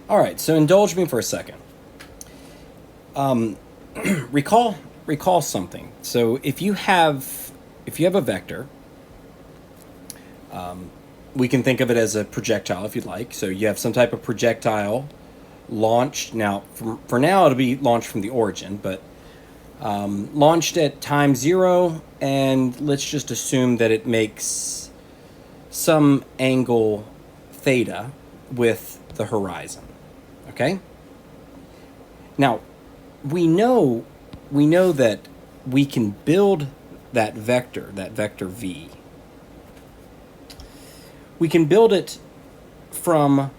All right, so indulge me for a second. Um, recall something. So if you have a vector, we can think of it as a projectile if you'd like. So you have some type of projectile launched. Now, for now, it'll be launched from the origin, but launched at time zero, and let's just assume that it makes some angle theta with the horizon. Okay? Now, we know we know that we can build that vector v. We can build it from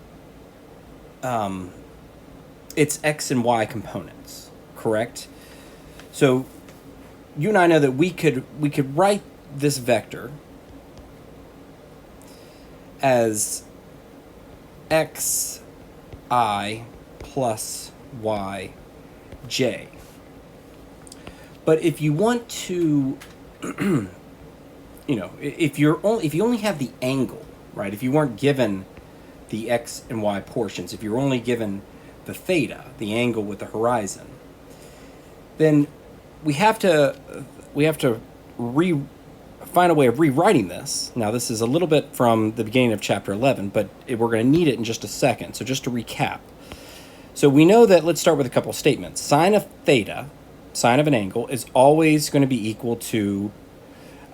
its x and y components, correct? So you and I know that we could write this vector as x I plus y j. But if you want to, if you only have the angle, right? If you weren't given the x and y portions, if you're only given the theta, the angle with the horizon, then we have to find a way of rewriting this. Now, this is a little bit from the beginning of chapter 11, but we're going to need it in just a second. So just to recap. So we know that, let's start with a couple of statements. Sine of theta, sine of an angle, is always going to be equal to,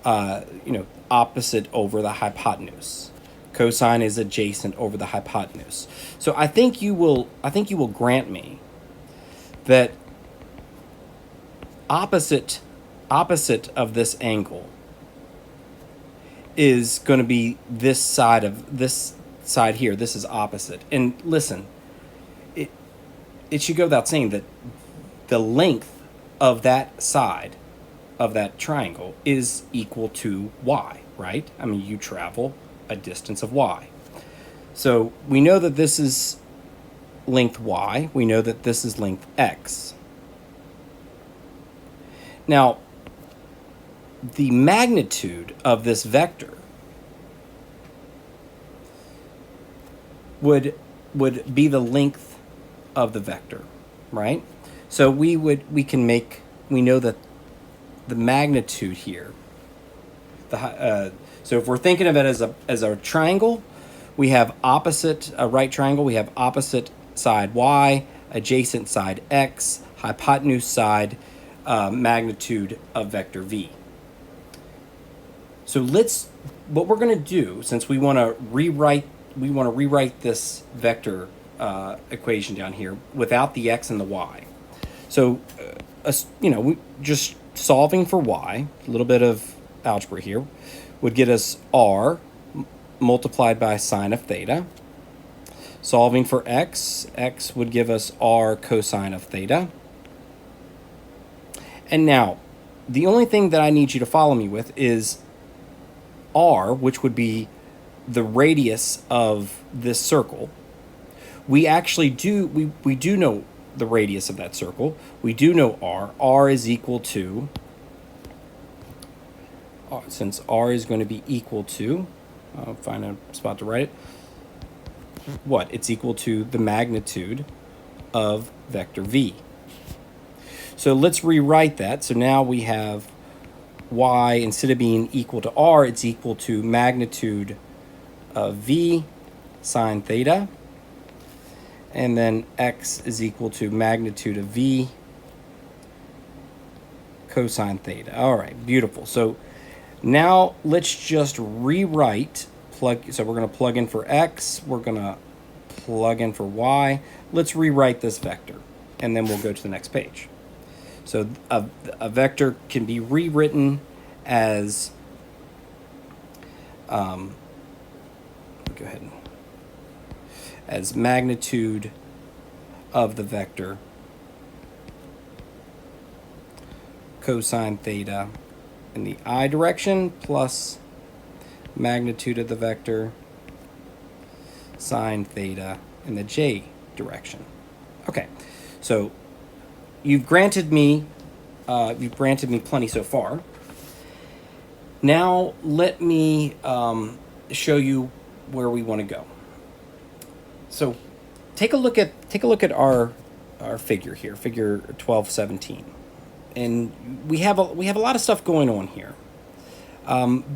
opposite over the hypotenuse. Cosine is adjacent over the hypotenuse. So I think you will grant me that opposite of this angle is going to be this side here. This is opposite. And listen, it should go without saying that the length of that side of that triangle is equal to y, right? I mean, you travel a distance of y. So we know that this is length y. We know that this is length x. Now, the magnitude of this vector would be the length of the vector, right? So we know that the magnitude here, so if we're thinking of it as a triangle, we have opposite, a right triangle, we have opposite side y, adjacent side x, hypotenuse side, magnitude of vector v. So what we're going to do, since we want to rewrite this vector equation down here without the x and the y. So, we just solving for y, a little bit of algebra here, would get us r multiplied by sine of theta. Solving for x would give us r cosine of theta. And now, the only thing that I need you to follow me with is r, which would be the radius of this circle. We actually do know the radius of that circle. We do know r. R is equal to, since r is going to be equal to, I'll find a spot to write it. What? It's equal to the magnitude of vector v. So let's rewrite that. So now we have y, instead of being equal to r, it's equal to magnitude of v sine theta. And then x is equal to magnitude of v cosine theta. All right, beautiful. So now let's just rewrite, so we're going to plug in for x, we're going to plug in for y. Let's rewrite this vector, and then we'll go to the next page. So a vector can be rewritten as, go ahead, as magnitude of the vector cosine theta in the I direction plus magnitude of the vector sine theta in the j direction. Okay, so you've granted me plenty so far. Now let me show you where we want to go. So take a look at our figure here, figure 1217, and we have a lot of stuff going on here.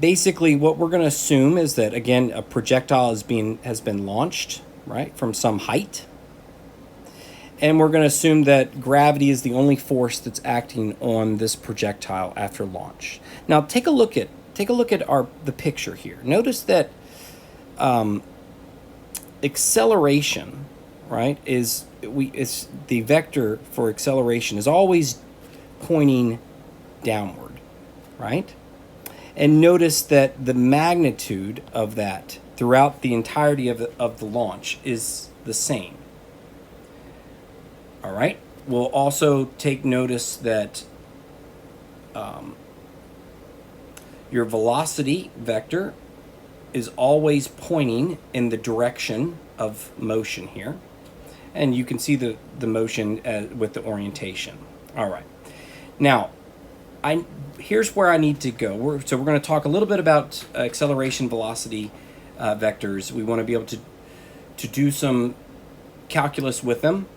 Basically, what we're going to assume is that, again, a projectile has been launched, right, from some height, and we're going to assume that gravity is the only force that's acting on this projectile after launch. Now, take a look at the picture here. Notice that acceleration, right, is the vector for acceleration is always pointing downward, right? And notice that the magnitude of that throughout the entirety of the launch is the same. All right. We'll also take notice that your velocity vector is always pointing in the direction of motion here. And you can see the motion with the orientation. All right. Now, here's where I need to go. So we're going to talk a little bit about acceleration velocity vectors. We want to be able to do some calculus with them.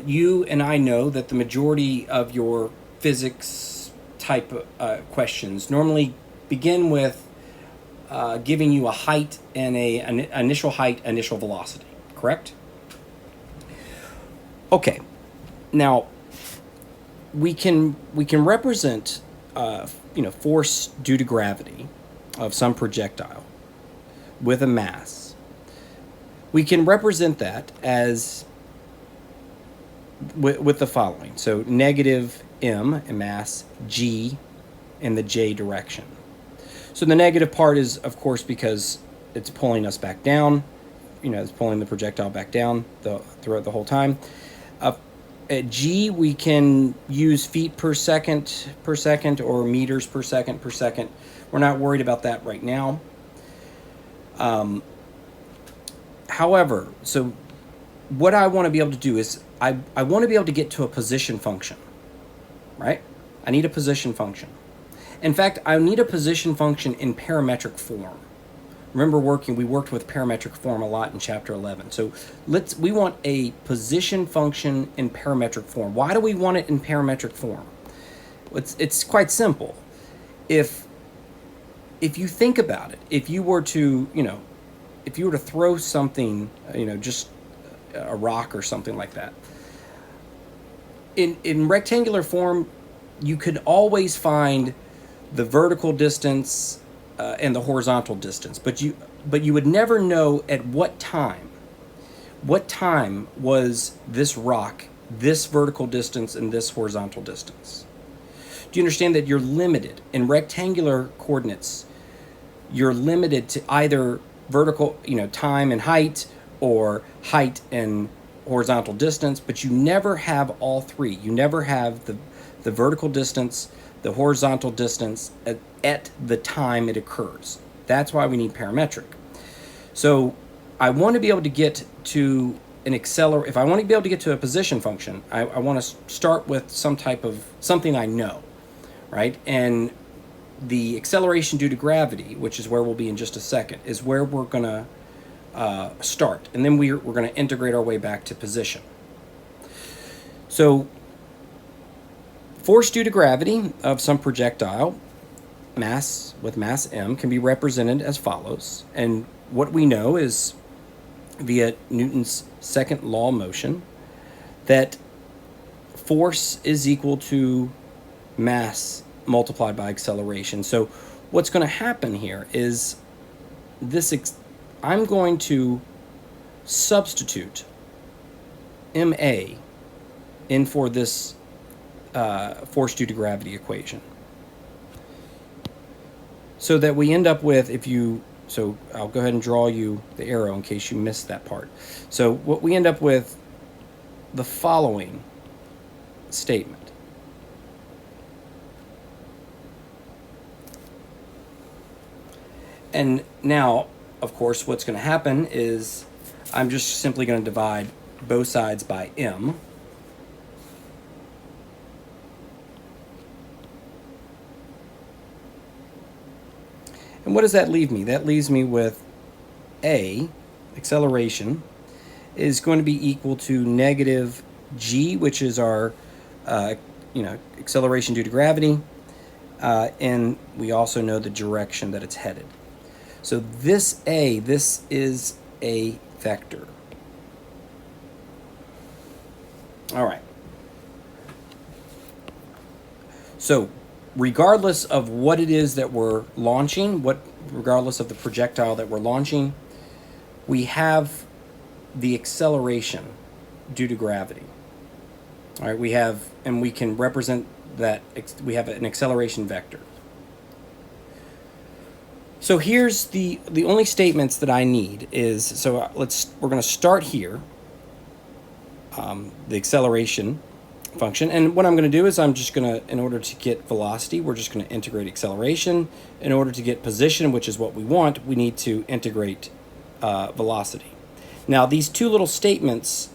You and I know that the majority of your physics type questions normally begin with giving you a height and an initial height, initial velocity, correct? Okay, now we can represent force due to gravity of some projectile with a mass. We can represent that as with the following. So negative m in mass, g in the j direction. So the negative part is, of course, because it's pulling us back down. It's pulling the projectile back down throughout the whole time. At g, we can use feet per second or meters per second. We're not worried about that right now. However, so what I want to be able to do is I want to be able to get to a position function, right? I need a position function. In fact, I need a position function in parametric form. Remember we worked with parametric form a lot in chapter 11. So we want a position function in parametric form. Why do we want it in parametric form? It's quite simple. If you think about it, if you were to throw something, just a rock or something like that, in rectangular form, you could always find the vertical distance and the horizontal distance, but you would never know at what time was this rock this vertical distance and this horizontal distance. Do you understand that you're limited in rectangular coordinates? You're limited to either vertical, time and height, or height and horizontal distance, but you never have all three. You never have the vertical distance, the horizontal distance at the time it occurs. That's why we need parametric. So I want to be able to get to an accelerator. If I want to be able to get to a position function, I want to start with something I know, right? And the acceleration due to gravity, which is where we'll be in just a second, is where we're going to start. And then we're going to integrate our way back to position. So force due to gravity of some projectile, mass with mass m, can be represented as follows. And what we know is, via Newton's second law of motion, that force is equal to mass multiplied by acceleration. So what's going to happen here is I'm going to substitute ma in for this force due to gravity equation, so that we end up with, so I'll go ahead and draw you the arrow in case you missed that part. So what we end up with, the following statement. And now, of course, what's going to happen is I'm just simply going to divide both sides by m. And what does that leave me? That leaves me with a, acceleration, is going to be equal to negative g, which is our acceleration due to gravity, and we also know the direction that it's headed. So this is a vector. All right. So regardless of what it is that we're launching, regardless of the projectile that we're launching, we have the acceleration due to gravity. All right, and we can represent that, we have an acceleration vector. So here's the only statements that I need is, so we're going to start here, the acceleration function, and what I'm going to do is I'm just going to, in order to get velocity, we're just going to integrate acceleration. In order to get position, which is what we want, we need to integrate velocity. Now these two little statements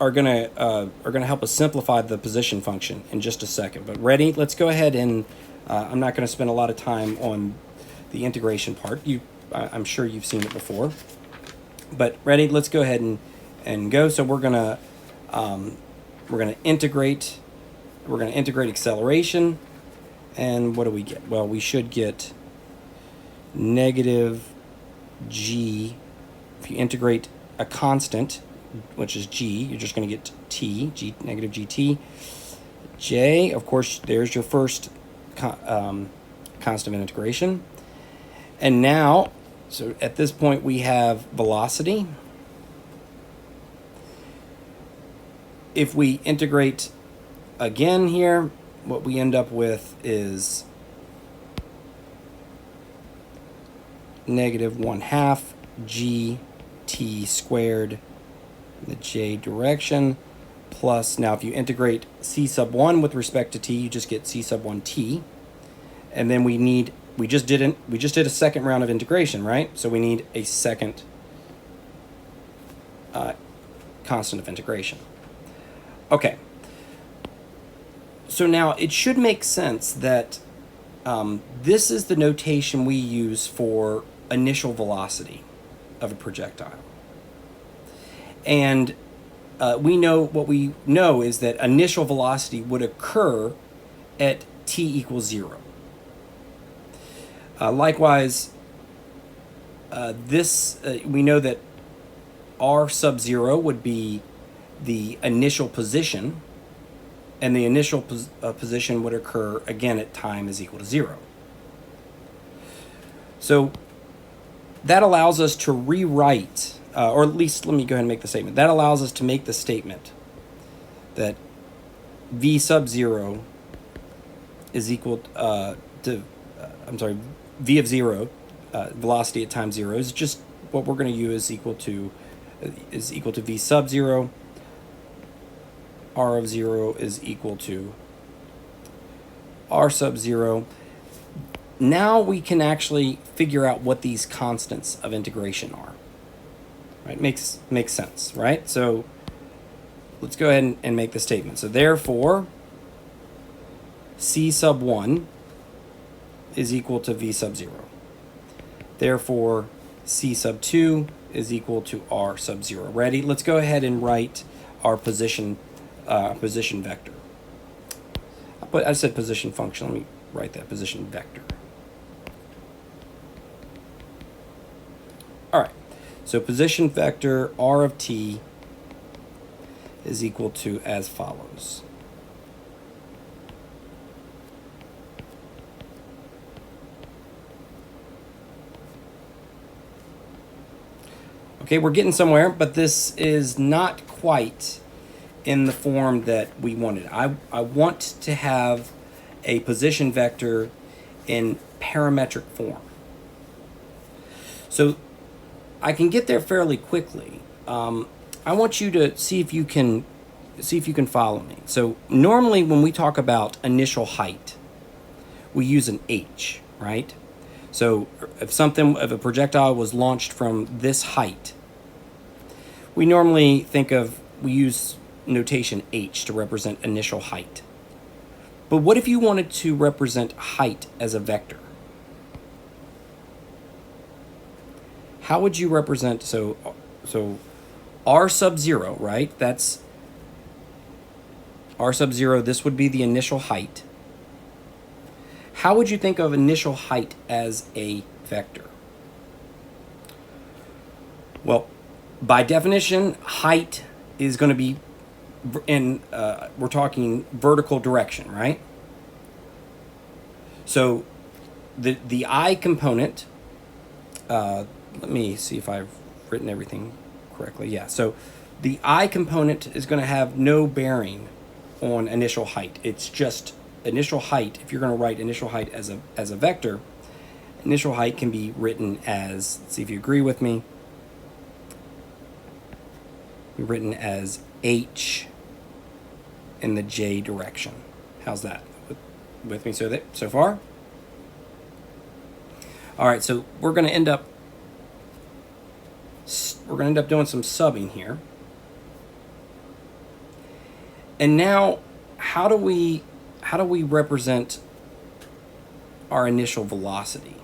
are going to help us simplify the position function in just a second. But ready? Let's go ahead and I'm not going to spend a lot of time on the integration part. I'm sure you've seen it before. But ready? Let's go ahead and go. So we're going to integrate acceleration, and what do we get? Well, we should get negative g. If you integrate a constant, which is g, you're just going to get g, negative gt. J, of course, there's your first constant of integration. And now, so at this point we have velocity. If we integrate again here, what we end up with is negative 1/2 gt squared in the j direction, plus, now if you integrate c sub 1 with respect to t, you just get c sub 1t. And then we just did a second round of integration, right? So we need a second constant of integration. Okay. So now it should make sense that this is the notation we use for initial velocity of a projectile. And what we know is that initial velocity would occur at t equals 0. Likewise, we know that r sub 0 would be the initial position, and the initial position would occur again at time is equal to 0. So that allows us to rewrite, or at least let me go ahead and make the statement. That allows us to make the statement that v sub 0 is equal v of 0, velocity at time 0, is just what we're going to use is equal to v sub 0. R of 0 is equal to r sub 0. Now we can actually figure out what these constants of integration are. Right? Makes sense, right? So let's go ahead and make the statement. So therefore, c sub 1 is equal to v sub 0. Therefore, c sub 2 is equal to r sub 0. Ready? Let's go ahead and write our position vector. I said position function. Let me write that, position vector. All right. So position vector r of t is equal to as follows. Okay, we're getting somewhere, but this is not quite in the form that we wanted. I want to have a position vector in parametric form. So I can get there fairly quickly. I want you to see if you can follow me. So normally when we talk about initial height, we use an h, right? So if a projectile was launched from this height, we normally we use notation h to represent initial height. But what if you wanted to represent height as a vector? How would you represent, so R sub 0, right? That's R sub 0. This would be the initial height. How would you think of initial height as a vector? Well, by definition, height is going to be we're talking vertical direction, right? So the I component, let me see if I've written everything correctly. Yeah, so the I component is going to have no bearing on initial height. It's just initial height. If you're going to write initial height as a vector, initial height can be written as, let's see if you agree with me, written as h in the j direction. How's that? With me so far? All right, so we're going to end up doing some subbing here. And now, how do we represent our initial velocity?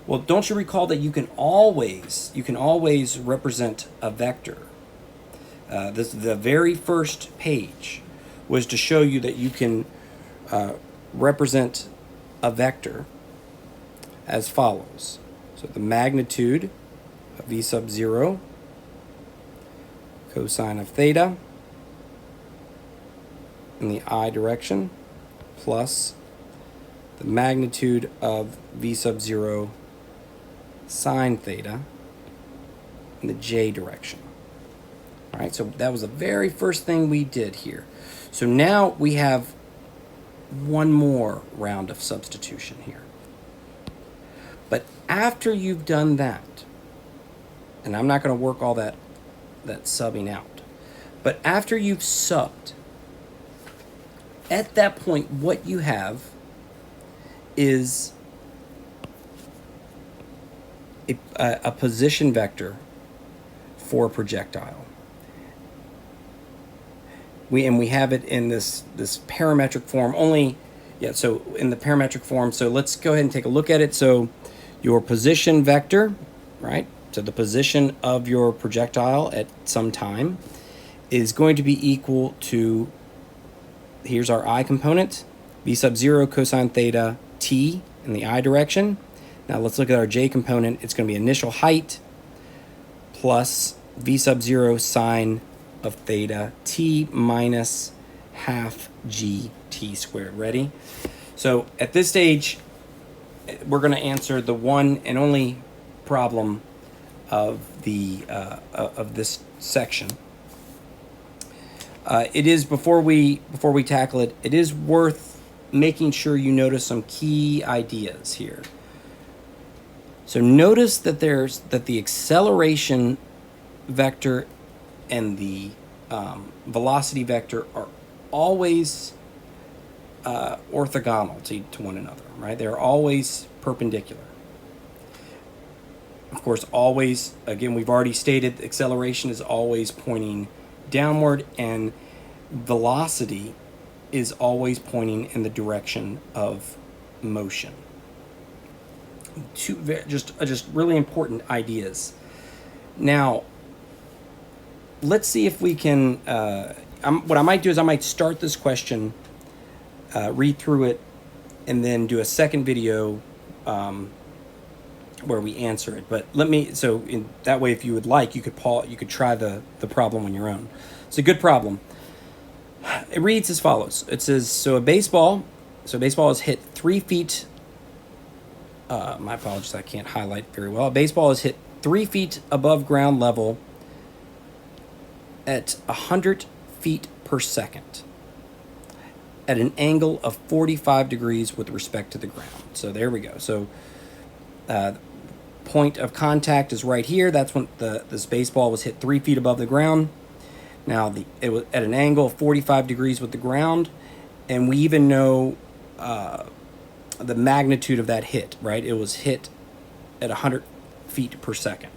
Well, don't you recall that you can always represent a vector? The very first page was to show you that you can represent a vector as follows. So the magnitude of v sub 0 cosine of theta in the I direction plus the magnitude of v sub 0 sine theta in the j direction. All right, so that was the very first thing we did here. So now we have one more round of substitution here. But after you've done that, and I'm not going to work all that subbing out, but after you've subbed, at that point, what you have is a position vector for a projectile. We have it in this parametric form only. Yeah, so in the parametric form, so let's go ahead and take a look at it. So your position vector, right? So the position of your projectile at some time is going to be equal to, here's our I component, v sub 0 cosine theta t in the I direction. Now let's look at our j component. It's going to be initial height plus v sub 0 sine of theta t minus half gt squared. Ready? So at this stage, we're going to answer the one and only problem of this section. It is before we tackle it, it is worth making sure you notice some key ideas here. So notice that the acceleration vector and the velocity vector are always orthogonal to one another, right? They're always perpendicular. Of course, always, again, we've already stated acceleration is always pointing downward and velocity is always pointing in the direction of motion. Two just really important ideas. Now, let's see if we can, what I might do is I might start this question, read through it, and then do a second video where we answer it. But so in that way, if you would like, you could try the problem on your own. It's a good problem. It reads as follows. It says, a baseball is hit 3 feet, my apologies, I can't highlight very well. A baseball is hit 3 feet above ground level at 100 feet per second at an angle of 45 degrees with respect to the ground. So there we go. So point of contact is right here. That's when this baseball was hit 3 feet above the ground. Now it was at an angle of 45 degrees with the ground, and we even know the magnitude of that hit, right? It was hit at 100 feet per second.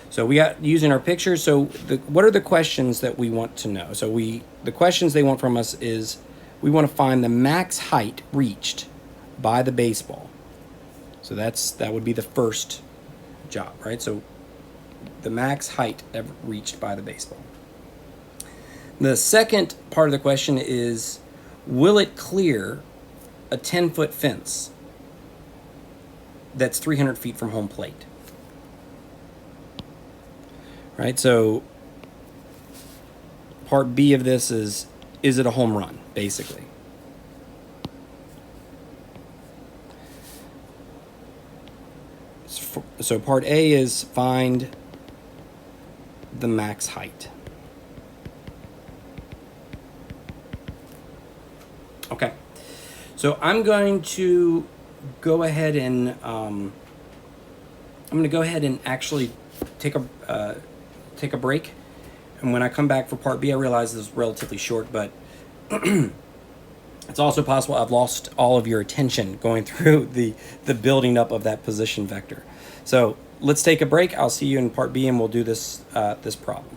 So we got using our picture. So what are the questions that we want to know? So the questions they want from us is we want to find the max height reached by the baseball. So that would be the first job, right? So the max height ever reached by the baseball. The second part of the question is, will it clear a 10-foot fence that's 300 feet from home plate? Right, so part B of this is it a home run, basically? So part A is find the max height. Okay, so I'm going to go ahead and actually take a break. And when I come back for part B, I realize this is relatively short, but it's also possible I've lost all of your attention going through the building up of that position vector. So let's take a break. I'll see you in part B, and we'll do this problem.